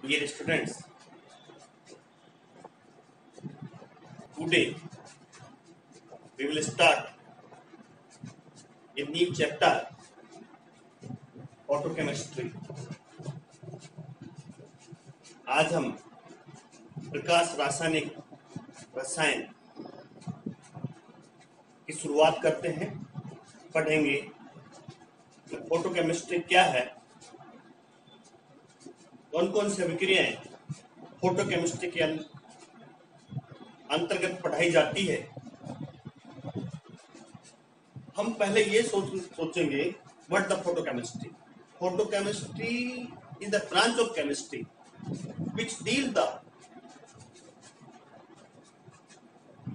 Dear students, today we will start a new chapter, photochemistry. आज हम प्रकाश रासायनिक रसायन की शुरुआत करते हैं। पढ़ेंगे कि फोटोकेमिस्ट्री क्या है, कौन कौन सी अभिक्रियाएं फोटोकेमिस्ट्री के अंतर्गत पढ़ाई जाती है। हम पहले ये सोचेंगे what the photochemistry. Photochemistry is the branch of chemistry which deal the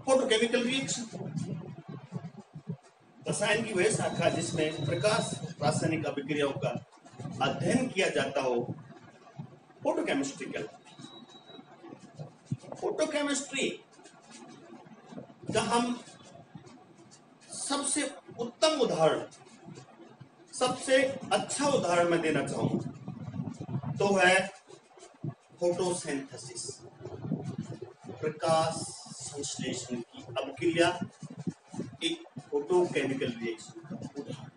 photochemical reaction। रसायन की वह शाखा जिसमें प्रकाश रासायनिक अभिक्रियाओं का अध्ययन किया जाता हो, फोटोकेमिस्ट्री कहलाती है। फोटोकेमिस्ट्री का हम सबसे उत्तम उदाहरण, सबसे अच्छा उदाहरण मैं देना चाहूंगा तो है फोटोसिंथेसिस, प्रकाश संश्लेषण की अभिक्रिया, एक फोटोकेमिकल रिएक्शन का उदाहरण।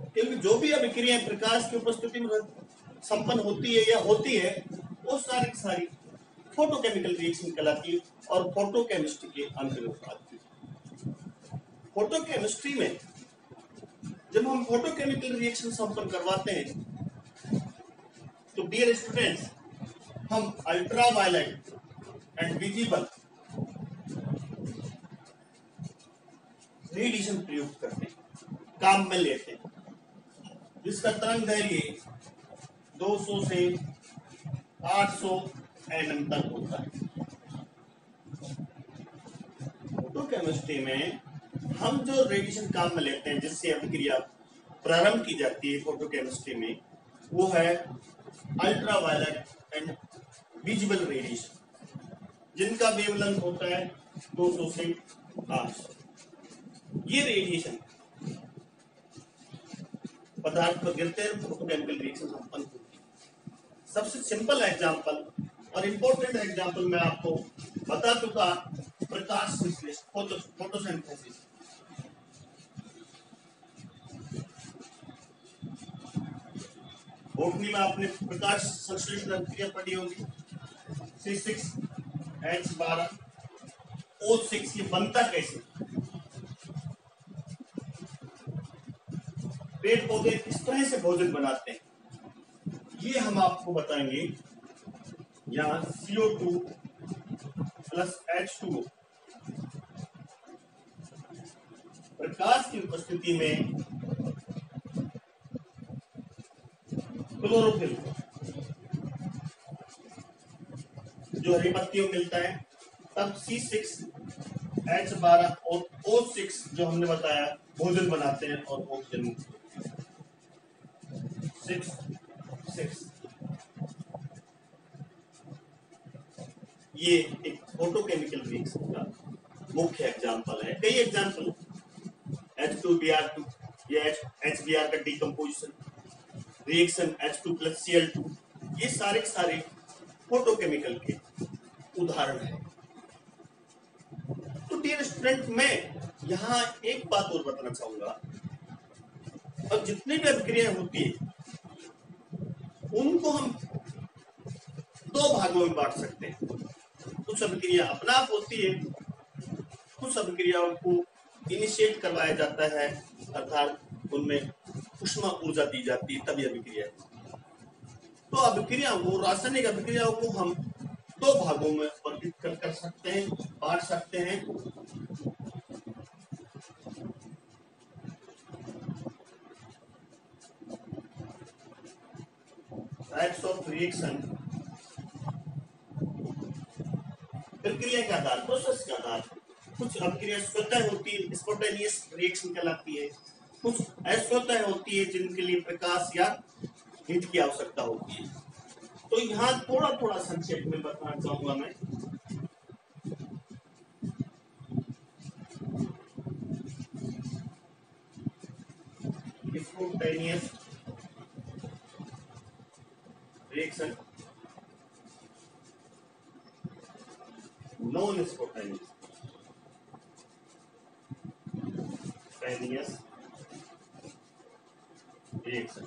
क्योंकि जो भी अभिक्रियाएं प्रकाश की उपस्थिति में संपन्न होती है या होती है, वो सारी फोटोकेमिकल रिएक्शन कहलाती है और फोटोकेमिस्ट्री के अंतर्गत आती है। फोटोकेमिस्ट्री में जब हम फोटोकेमिकल रिएक्शन संपन्न करवाते हैं तो डियर स्टूडेंट्स, हम अल्ट्रावायलेट एंड विजिबल रेडिएशन प्रयुक्त करते हैं, काम में लेते हैं, जिसका तरंग दैर्घ्य 200 से 800 nm तक होता है। फोटोकेमिस्ट्री में हम जो रेडिएशन काम में लेते हैं, जिससे अभिक्रिया प्रारंभ की जाती है फोटोकेमिस्ट्री में, वो है अल्ट्रावायलेट एंड विजिबल रेडिएशन, जिनका वेवलेंथ होता है 200 से 800। ये रेडिएशन पदार्थ पर गिरते हैं, फोटोकेमिकल रिएक्शन संपन्न होती है। सबसे सिंपल एग्जांपल और इंपॉर्टेंट एग्जांपल मैं आपको बता चुका, प्रकाश संश्लेषण, फोटोसिंथेसिस। बोटनी में आपने प्रकाश संश्लेषण अभिक्रिया पढ़ी होगी, C6H12O6। ये बनता कैसे? पेड़ पौधे किस तरह से भोजन बनाते हैं, ये हम आपको बताएंगे। यहाँ CO2 प्लस H2O प्रकाश की उपस्थिति में क्लोरोफिल जो हरी पत्तियों में मिलता है, तब C6H12 और O6 जो हमने बताया भोजन बनाते हैं और ऑक्सीजन 6 ये एक फोटोकेमिकल रिएक्शन का मुख्य एग्जांपल है। कई एग्जांपल, H2Br2 या HBr का decomposition, reaction H2 plus Cl2, ये सारे फोटोकेमिकल के उदाहरण है। तो डियर स्टूडेंट, मैं यहाँ एक बात और बताना चाहूंगा, और जितनी भी अभिक्रियाएं होती है उनको हम दो भागों में बांट सकते हैं। कुछ अभिक्रिया अपना आप होती है, कुछ अभिक्रियाओं को इनिशिएट करवाया जाता है, अर्थात उनमें ऊष्मा ऊर्जा दी जाती है, तभी अभिक्रिया। तो अभिक्रिया वो रासायनिक अभिक्रियाओं को हम दो भागों में वर्गीकृत कर सकते हैं, बांट सकते हैं। टाइप्स ऑफ रिएक्शन, प्रक्रिया के आधार, प्रोसेस के आधार। कुछ अभिक्रिया स्वतः होती है, स्पॉन्टेनियस रिएक्शन कहलाती है। कुछ अस्वतः होती है, जिनके लिए प्रकाश या हीट की आवश्यकता होती है। तो यहाँ थोड़ा संक्षेप में बताना चाहूंगा मैं। Spontaneous reaction non spontaneous reaction,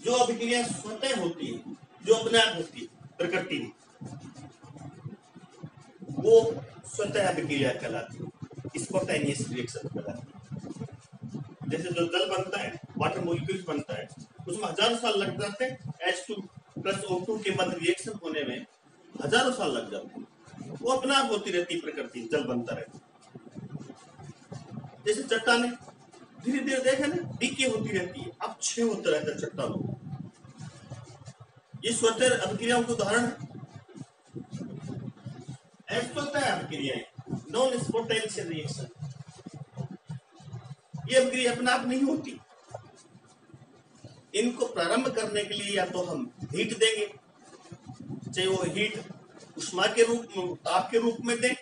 जो अभिक्रिया स्वतः होती है, जो अपने आप होती है प्रकृति में, वो स्वतः अभिक्रिया कहलाती है, स्पॉन्टेनियस रिएक्शन कहलाती है। जैसे जो जल बनता है, वाटर मॉलिक्यूल्स बनता है, उसमें हजारों साल लग जाते हैं, H2 प्लस O2 के मध्य रिएक्शन होने में हजारों साल लग जाते हैं, वो अपना आप होती रहती प्रकृति, जल बनता रहता। जैसे चट्टाने धीरे धीरे देखे ना डीके होती रहती है, अब क्षय होता रहता है चट्टानों, ये स्वतः अभिक्रियाओं के उदाहरण है। स्वतः अभिक्रियाएं नॉन स्पॉन्टेनियस रिएक्शन, ये अभिक्रिया अपने आप नहीं होती, इनको प्रारंभ करने के लिए या तो हम हीट देंगे, चाहे वो हीट उष्मा के रूप में, ताप के रूप में दें,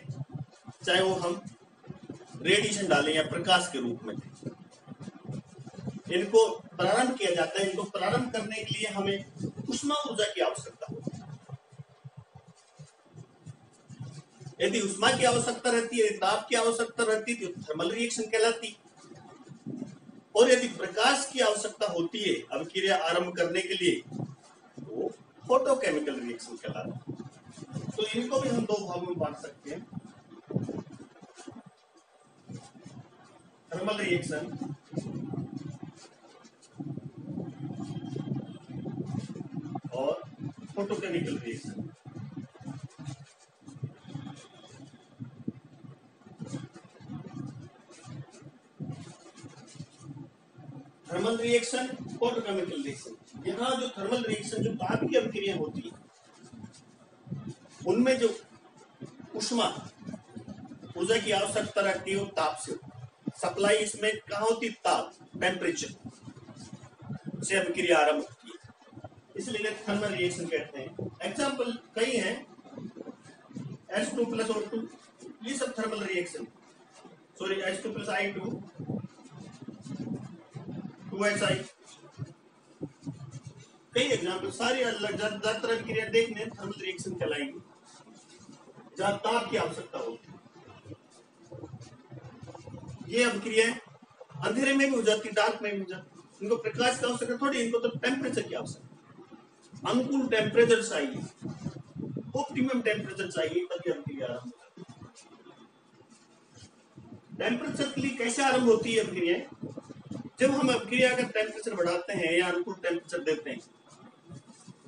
चाहे वो हम रेडिएशन डालें या प्रकाश के रूप में दें। इनको प्रारंभ किया जाता है, इनको प्रारंभ करने के लिए हमें उष्मा ऊर्जा की आवश्यकता होती है। यदि उष्मा की आवश्यकता रहती है, ताप की आवश्यकता रहती है तो थर्मल रिएक्शन कहलाती, और यदि प्रकाश की आवश्यकता होती है अभिक्रिया आरंभ करने के लिए तो फोटोकेमिकल रिएक्शन कहलाता। तो इनको भी हम दो भागों में बांट सकते हैं, थर्मल रिएक्शन और photochemical reaction. Thermal reaction, photochemical reaction. यहाँ जो थर्मल रिएक्शन, जो ताप की अभिक्रिया होती है, उनमें जो उष्मा ऊर्जा की आवश्यकता रहती है वो ताप से, सप्लाई इसमें कहाँ होती है, ताप, टेम्परेचर से अभिक्रिया आरंभ होती है, इसलिए थर्मल रिएक्शन कहते हैं। एग्जाम्पल कई हैं, H2 प्लस O2, ये सब thermal reaction, sorry H2 plus I2, 2HI, कई एग्जाम्पल, सारी ज्यादातर अभिक्रिया देखने थर्मल रिएक्शन कहलाएंगी, जहां ताप की आवश्यकता होती है। ये अभिक्रियाएं अंधेरे में भी हो जाती, डार्क में भी हो जाती, इनको प्रकाश की आवश्यकता थोड़ी, इनको तो टेम्परेचर की आवश्यकता, अनुकूल टेम्परेचर चाहिए, ऑप्टिमम टेम्परेचर चाहिए, तभी अभिक्रिया आरंभ होती है। टेम्परेचर के लिए कैसे आरंभ होती है अभिक्रिया? जब हम अभिक्रिया का टेम्परेचर बढ़ाते हैं या अनुकूल टेम्परेचर देते हैं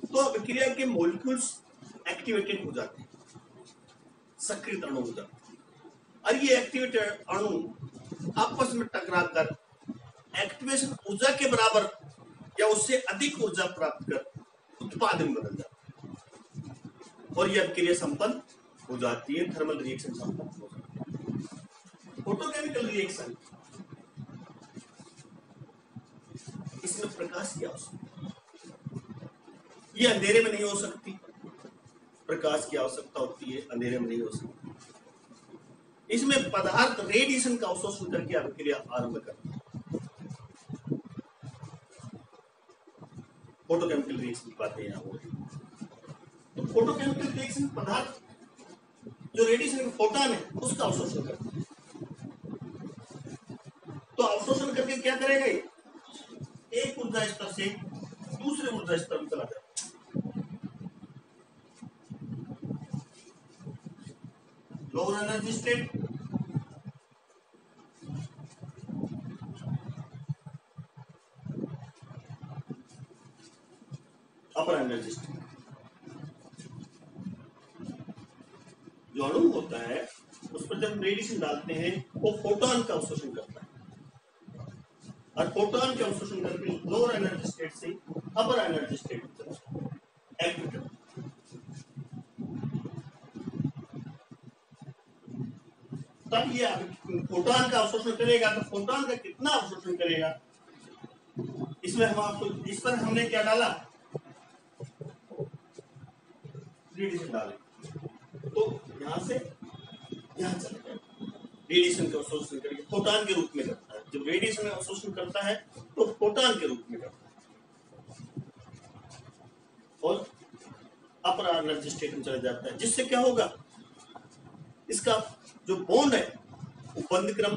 तो अभिक्रिया के मॉलिक्यूल्स एक्टिवेटेड हो जाते हैं, सक्रिय अणु हो जाते हैं, और ये एक्टिवेटेड अणु आपस में टकरा कर एक्टिवेशन ऊर्जा के बराबर या उससे अधिक ऊर्जा प्राप्त कर उत्पादन बदल जाता है, और यह अभिक्रिया संपन्न हो जाती है, थर्मल रिएक्शन संपन्न हो जाती है। फोटोकेमिकल रिएक्शन, इसमें प्रकाश की आवश्यकता, ये अंधेरे में नहीं हो सकती, प्रकाश की आवश्यकता होती है, अंधेरे में नहीं हो सकती। इसमें पदार्थ रेडिएशन का अवशोषण करके अभिक्रिया आरंभ करता है। फोटोकेमिकल रिएक्शन की बातें यहाँ हो रही है। तो फोटोकेमिकल रिएक्शन पदार्थ जो रेडिएशन का फोटोन है उसका अवशोषण करता है। तो अवशोषण करके क्या करेगा, एक ऊर्जा स्तर से दूसरे ऊर्जा स्तर में चला जाएगा। लोअर एनर्जी स्टेट, अपर एनर्जी स्टेट। जो अणु होता है उस पर जब रेडिएशन डालते हैं वो फोटोन का अवशोषण करता है, और फोटोन के अवशोषण करके लोअर एनर्जी स्टेट से अपर एनर्जी स्टेट में चला जाता है, एक्टिव करता है। तब ये फोटोन का अवशोषण करेगा, तो फोटोन का कितना अवशोषण करेगा, इसमें हम आपको, इस पर हमने क्या डाला, रेडिएशन डाले, तो यहां से यहां चले जाए, रेडिएशन का अवशोषण करके फोटोन के रूप में करता है। जब रेडिएशन का अवशोषण करता है तो फोटोन के रूप में करता है। और अपर एनर्जी स्टेट में चला जाता है, जिससे क्या होगा, इसका जो बॉन्ड है वो बंध क्रम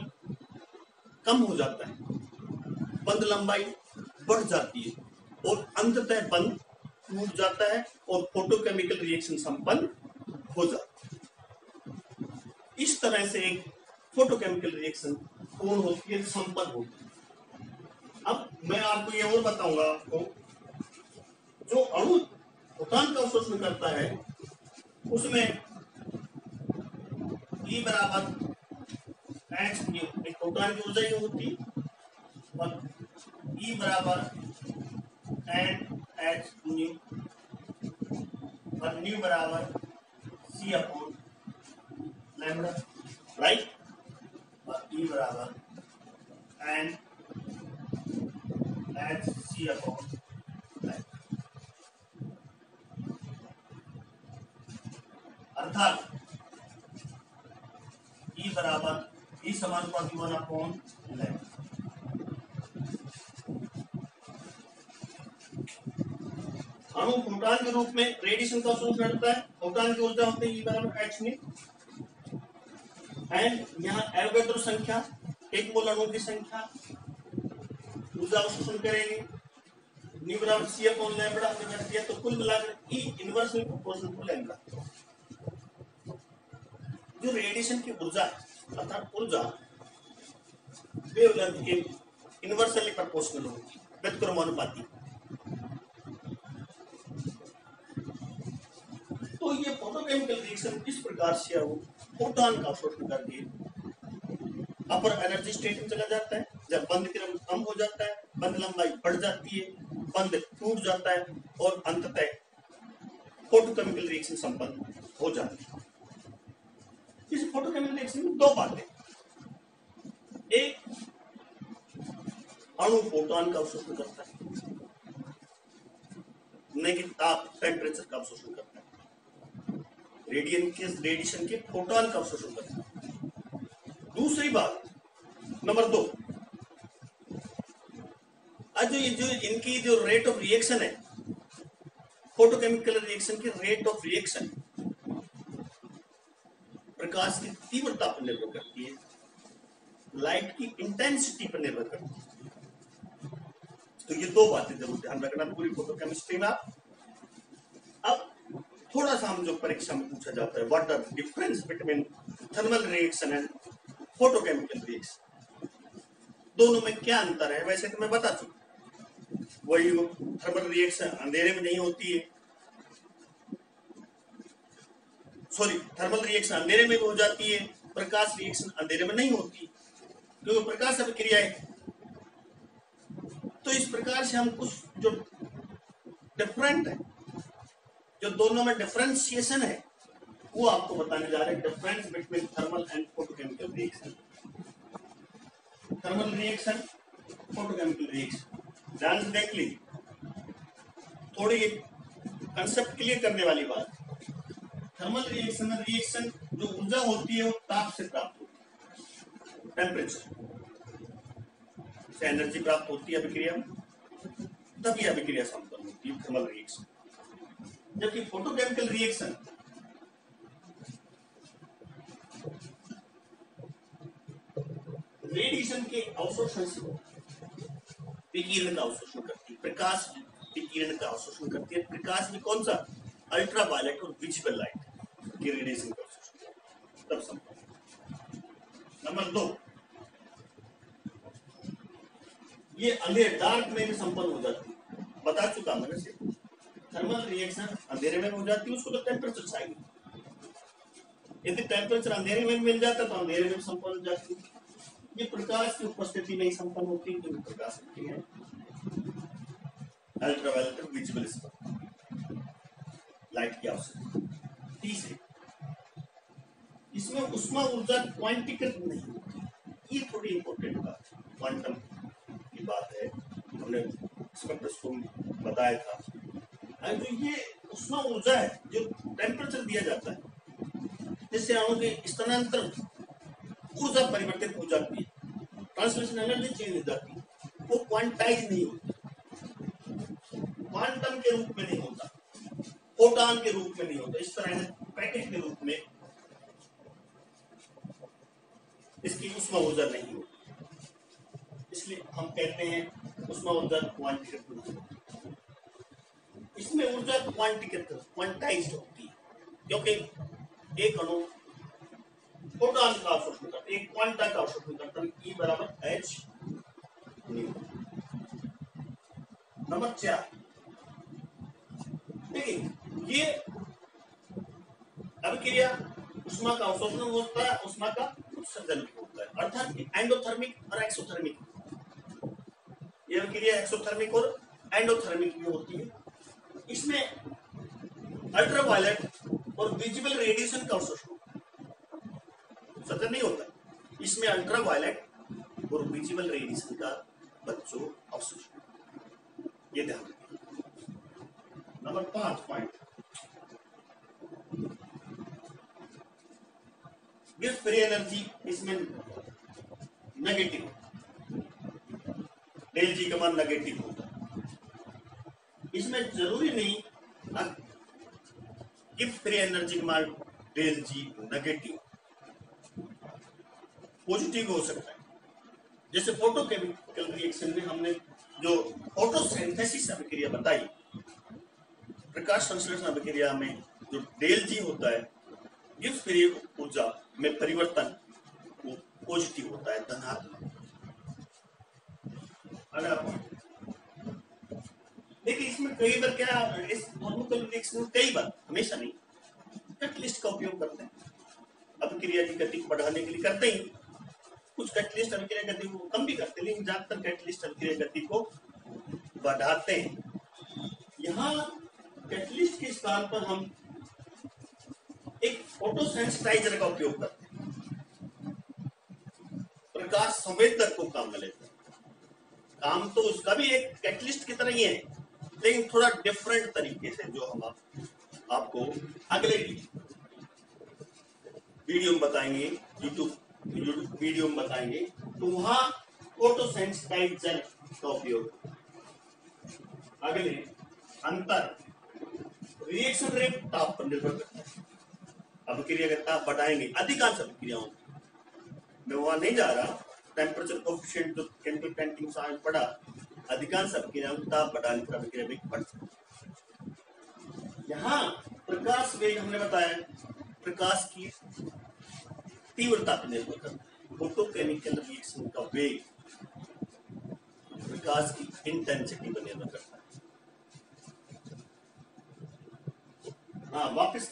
कम हो जाता है, बंध लंबाई बढ़ जाती है और अंततः बंध टूट जाता है और फोटोकेमिकल रिएक्शन संपन्न हो जाता है। इस तरह से एक फोटोकेमिकल रिएक्शन पूर्ण होती है, संपन्न होती है। अब मैं आपको ये और बताऊंगा, आपको जो अणु फोटॉन का अवशोषण करता है उसमें E बराबर एच न्यू, एक फोटॉन की ऊर्जा ये होती है, और E बराबर एन एच न्यू और न्यू बराबर सी अपॉन लैम्बडा, राइट, और E बराबर n h c upon lambda. अर्थात E बराबर E समानुपाती 1 अपॉन लैम्बडा। अणु फोटॉन के रूप में रेडिएशन का अवशोषण करता है, फोटॉन की ऊर्जा होती है E बराबर एच में, एंड यहाँ एवोगैड्रो संख्या, एक मोल अणु की संख्या ऊर्जा अवशोषण करेंगे, न्यू बराबर सी अपॉन लैम्बडा हमने रख दिया, तो कुल मिलाकर E inversely proportional to lambda. जो रेडिएशन की ऊर्जा है अर्थात ऊर्जा वेवलेंथ के इनवर्सली प्रोपोर्शनल होगी, व्यतिक्रमानुपाती। तो ये फोटोकेमिकल रिएक्शन इस प्रकार से फोटॉन का अवशोषण करके अपर एनर्जी स्टेट में चला जाता है। जब बंध क्रम कम हो जाता है, बंध लंबाई बढ़ जाती है, बंध टूट जाता है और अंततः फोटोकेमिकल रिएक्शन संपन्न हो जाती है। इस फोटोकेमिकल रिएक्शन में दो बातें, एक अणु फोटॉन का अवशोषण करता है, नेगेटिव ताप टेम्परेचर का अवशोषण करता है, रेडिएशन के फोटॉन का अवशोषण करता है। दूसरी बात नंबर 2, जो इनकी जो रेट ऑफ रिएक्शन है, फोटोकेमिकल रिएक्शन की रेट ऑफ रिएक्शन प्रकाश की तीव्रता पर निर्भर करती है, लाइट की इंटेंसिटी पर निर्भर करती है। तो ये दो बातें जरूर ध्यान रखना पूरी फोटोकेमिस्ट्री में। अब थोड़ा सा हम जो परीक्षा में पूछा जाता है, what are the difference between thermal reaction and photochemical reaction, दोनों में क्या अंतर है? वैसे तो मैं बता चुका, वही थर्मल रिएक्शन अंधेरे में नहीं होती है, सॉरी थर्मल रिएक्शन अंधेरे में भी हो जाती है, प्रकाश रिएक्शन अंधेरे में नहीं होती क्योंकि प्रकाश अभिक्रिया है। तो इस प्रकार से हम कुछ जो डिफरेंट है, जो दोनों में डिफरेंशिएशन है, वो आपको बताने जा रहे हैं, difference between thermal and photochemical reaction. Thermal reaction, photochemical reaction, ध्यान से देख लीजिए, थोड़ी कंसेप्ट क्लियर करने वाली बात। थर्मल रिएक्शन में रिएक्शन जो ऊर्जा होती है वो ताप से प्राप्त होती है, टेम्परेचर से एनर्जी प्राप्त होती है अभिक्रिया में, तभी अभिक्रिया संपन्न होती है थर्मल रिएक्शन। जबकि फोटोकेमिकल रिएक्शन रेडिएशन के अवशोषण से विकिरण का अवशोषण करती है, प्रकाश विकिरण का अवशोषण करती है। प्रकाश में कौन सा? अल्ट्रा वायलेट और विजिबल लाइट की रेडिएशन का अवशोषण तब संभव। नंबर 2, ये अंधेरे डार्क में भी संपन्न हो जाती है, बता चुका मैंने से। थर्मल रिएक्शन अंधेरे में हो जाती है, उसको तो टेम्परेचर चाहिए, यदि टेम्परेचर अंधेरे में मिल जाता तो अंधेरे में संपन्न हो जाती है। ये प्रकाश की उपस्थिति में ही संपन्न होती है, क्योंकि प्रकाश है अल्ट्रावायलेट और विजिबल लाइट की आवश्यकता। तीसरे, इसमें उष्मा ऊर्जा क्वांटिकृत नहीं होती, ये थोड़ी इंपॉर्टेंट बात है, क्वांटम की बात है, हमने स्पेक्ट्रोस्कोप बताया था। जो ये उष्मा ऊर्जा है जो टेम्परेचर दिया जाता है, जिससे अणु के स्थानांतरण ऊर्जा परिवर्तित हो जाती है, ट्रांसलेशन एनर्जी चेंज हो जाती है, वो क्वांटाइज नहीं होती, क्वांटम के रूप में नहीं होता। फोटॉन के रूप में नहीं होता, इस तरह पैकेट के रूप में इसकी ऊष्मा ऊर्जा नहीं होती, इसलिए हम कहते हैं ऊष्मा ऊर्जा क्वांटिटेटिव। इसमें ऊर्जा क्वांटिटेटिव क्वांटाइज्ड होती है, क्योंकि एक अणु फोटॉन का अवशोषण करता है, एक क्वांटा का अवशोषण करता है, E बराबर H न्यू। नंबर 4, देखिए ये अभिक्रिया ऊष्मा का अवशोषण होता है, ऊष्मा का उत्सर्जन भी होता है, अर्थात एंडोथर्मिक और एक्सोथर्मिक। ये अभिक्रिया एक्सोथर्मिक और एंडोथर्मिक भी होती है। इसमें अल्ट्रावायलेट और विजिबल रेडिएशन का अवशोषण उत्सर्जन नहीं होता, इसमें अल्ट्रावायलेट और विजिबल रेडिएशन का बच्चों अवशोषण, ये ध्यान रखिए। Number 5 point, gives free energy, इसमें नेगेटिव, डेल जी का मान नेगेटिव होता है। इसमें जरूरी नहीं गिव्स फ्री एनर्जी का मान डेल जी नेगेटिव, पॉजिटिव हो सकता है। जैसे फोटोकेमिकल रिएक्शन में हमने जो फोटोसिंथेसिस अभिक्रिया बताई, प्रकाश संश्लेषण अभिक्रिया में जो डेल जी होता है, गिव्स फ्री ऊर्जा में परिवर्तन वो पॉजिटिव होता है, धनात्मक। अगला पॉइंट देखिए, इसमें कई बार क्या, इस थर्मोकेमिकल रिएक्शन में कई बार, हमेशा नहीं, कैटलिस्ट का उपयोग करते हैं, अभिक्रिया की गति को बढ़ाने के लिए करते ही। कुछ कैटलिस्ट अभिक्रिया गति को कम भी करते हैं, लेकिन ज्यादातर कैटलिस्ट अभिक्रिया गति को बढ़ाते हैं। यहाँ कैटलिस्ट के स्थान पर हम एक फोटोसेंसिटाइजर का उपयोग करते हैं, प्रकाश संवेदक को काम में लेते हैं। काम तो उसका भी एक कैटलिस्ट की तरह ही है, लेकिन थोड़ा डिफरेंट तरीके से, जो हम आपको अगले वीडियो में बताएंगे, यूट्यूब वीडियो में बताएंगे, तो वहां फोटोसेंसिटाइजर का उपयोग। अगले अंतर रिएक्शन रेट ताप पर निर्भर करता है। अभिक्रिया का ताप बढ़ाएंगे, अधिकांश अभिक्रियाओं में वहां नहीं जा रहा, टेम्परेचर कोएफिशिएंट जो केमिकल पेंटिंग में पढ़ा, अधिकांश अभिक्रियाओं का ताप बढ़ाने पर अभिक्रिया वेग बढ़ सकता है। यहाँ प्रकाश वेग हमने बताया, प्रकाश की तीव्रता पर निर्भर करता है। फोटोकेमिकल रिएक्शन का वेग प्रकाश की इंटेंसिटी पर निर्भर करता है। हाँ, वापस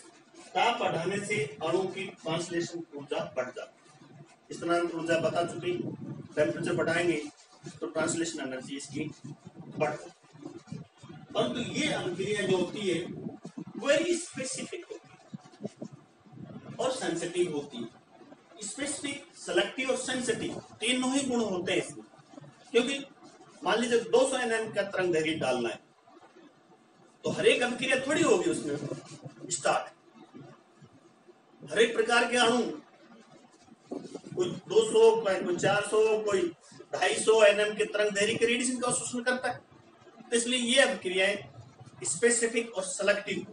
ताप बढ़ाने से अणु की ट्रांसलेशन ऊर्जा बढ़ जाती है। स्थानांतरण ऊर्जा बता चुकी, टेम्परेचर बढ़ाएंगे तो ट्रांसलेशन एनर्जी इसकी बढ़ जाती है। परंतु ये अभिक्रिया जो होती है वेरी स्पेसिफिक होती है और सेंसिटिव होती है। स्पेसिफिक, सेलेक्टिव और सेंसिटिव, तीनों ही गुण होते हैं इसमें। क्योंकि मान लीजिए 200 nm का तरंग दैर्घ्य डालना है, तो हर एक अभिक्रिया थोड़ी होगी उसमें स्टार्ट। हर एक प्रकार के अणु, कोई 200, कोई 400, कोई 250 nm के तरंग दैर्घ्य के रेडिएशन का अवशोषण करता है। तो इसलिए ये अभिक्रियाएं स्पेसिफिक और सेलेक्टिव।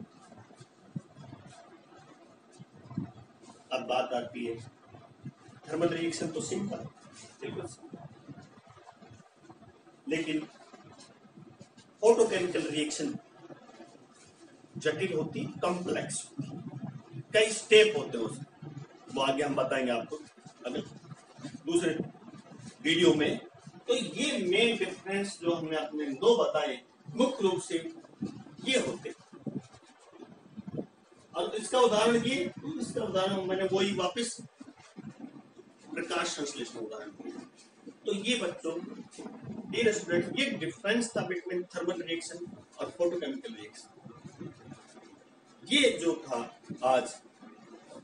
अब बात आती है थर्मल रिएक्शन, तो सिंपल, बिल्कुल सिंपल, लेकिन फोटोकेमिकल रिएक्शन जटिल होती, कॉम्प्लेक्स, कई स्टेप होते हैं उसमें, वो आगे हम बताएंगे आपको अभी दूसरे वीडियो में। तो ये मेन डिफरेंस जो हमने अपने दो बताए, मुख्य रूप से ये होते। और इसका उदाहरण ये, इसका उदाहरण मैंने वही वापस प्रकाश संश्लेषण उदाहरण दिया। तो ये बच्चों, डियर स्टूडेंट, ये डिफरेंस था बिटवीन थर्मल रिएक्शन और फोटोकेमिकल रिएक्शन। ये जो था आज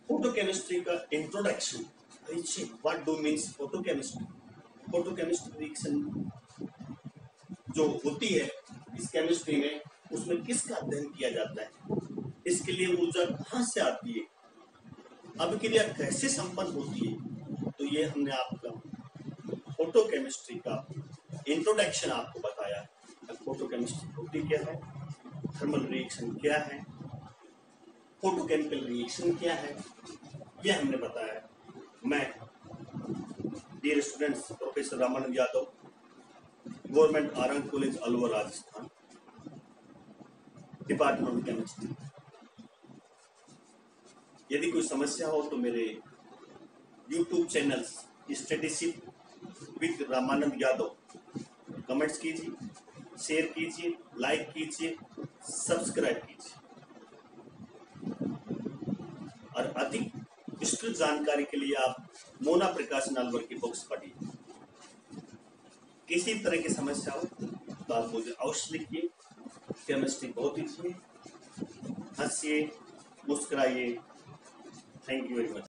फोटोकेमिस्ट्री का introduction, what do means photochemistry. Photochemistry reaction जो होती है इस केमिस्ट्री में, उसमें किसका अध्ययन किया जाता है, इसके लिए ऊर्जा कहाँ से आती है, अभिक्रिया कैसे संपन्न होती है। तो ये हमने आपका फोटोकेमिस्ट्री का इंट्रोडक्शन आपको बताया। फोटोकेमिस्ट्री होती क्या है, थर्मल रिएक्शन क्या है, फोटोकेमिकल रिएक्शन क्या है यह हमने बताया। मैं dear students professor Ramanand Yadav, government Arang college Alwar Rajasthan, department of chemistry. यदि कोई समस्या हो तो मेरे YouTube channel Studyship with Ramanand Yadav comments कीजिए, शेयर कीजिए, लाइक कीजिए, सब्सक्राइब कीजिए और अधिक विस्तृत जानकारी के लिए आप मोना प्रकाशन अलवर की बुक्स पढ़िए। किसी तरह की समस्या हो तो आप मुझे अवश्य लिखिए। केमिस्ट्री बहुत ईजी है, हंसिए, मुस्कुराइए। Thank you very much.